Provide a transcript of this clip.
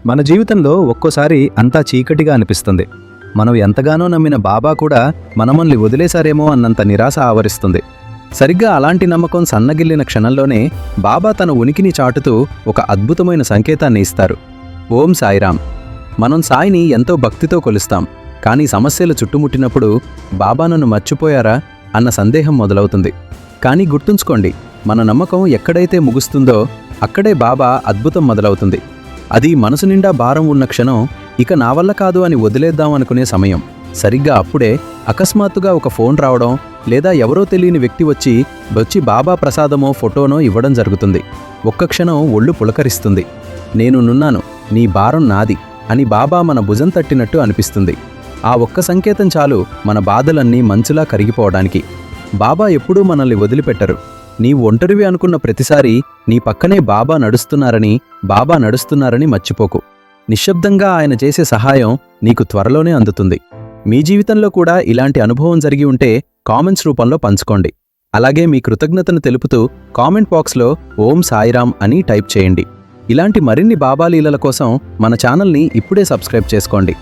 మన జీవితంలో ఒక్కోసారి అంతా చీకటిగా అనిపిస్తుంది. మనం ఎంతగానో నమ్మిన బాబా కూడా మనమల్ని వదిలేశారేమో అన్నంత నిరాశ ఆవరిస్తుంది. సరిగ్గా అలాంటి నమ్మకం సన్నగిల్లిన క్షణంలోనే బాబా తన ఉనికిని చాటుతూ ఒక అద్భుతమైన సంకేతాన్ని ఇస్తారు. ఓం సాయిరాం. మనం సాయిని ఎంతో భక్తితో కొలుస్తాం, కానీ సమస్యలు చుట్టుముట్టినప్పుడు బాబా నన్ను మర్చిపోయారా అన్న సందేహం మొదలవుతుంది. కానీ గుర్తుంచుకోండి, మన నమ్మకం ఎక్కడైతే ముగుస్తుందో అక్కడే బాబా అద్భుతం మొదలవుతుంది. అది మనసు నిండా భారం ఉన్న క్షణం, ఇక నా వల్ల కాదు అని వదిలేద్దాం అనుకునే సమయం. సరిగ్గా అప్పుడే అకస్మాత్తుగా ఒక ఫోన్ రావడం, లేదా ఎవరో తెలియని వ్యక్తి వచ్చి బాబా ప్రసాదమో ఫోటోనో ఇవ్వడం జరుగుతుంది. ఒక్క క్షణం ఒళ్ళు పులకరిస్తుంది. నేను నున్నాను, నీ భారం నాది అని బాబా మన భుజం తట్టినట్టు అనిపిస్తుంది. ఆ ఒక్క సంకేతం చాలు మన బాధలన్నీ మంచులా కరిగిపోవడానికి. బాబా ఎప్పుడూ మనల్ని వదిలిపెట్టరు. నీవు ఒంటరివి అనుకున్న ప్రతిసారి నీ పక్కనే బాబా నడుస్తున్నారని మర్చిపోకు. నిశ్శబ్దంగా ఆయన చేసే సహాయం నీకు త్వరలోనే అందుతుంది. మీ జీవితంలో కూడా ఇలాంటి అనుభవం జరిగి ఉంటే కామెంట్స్ రూపంలో పంచుకోండి. అలాగే మీ కృతజ్ఞతను తెలుపుతూ కామెంట్ బాక్స్లో ఓం సాయిరాం అని టైప్ చేయండి. ఇలాంటి మరిన్ని బాబా లీలల కోసం మన ఛానల్ని ఇప్పుడే సబ్స్క్రైబ్ చేసుకోండి.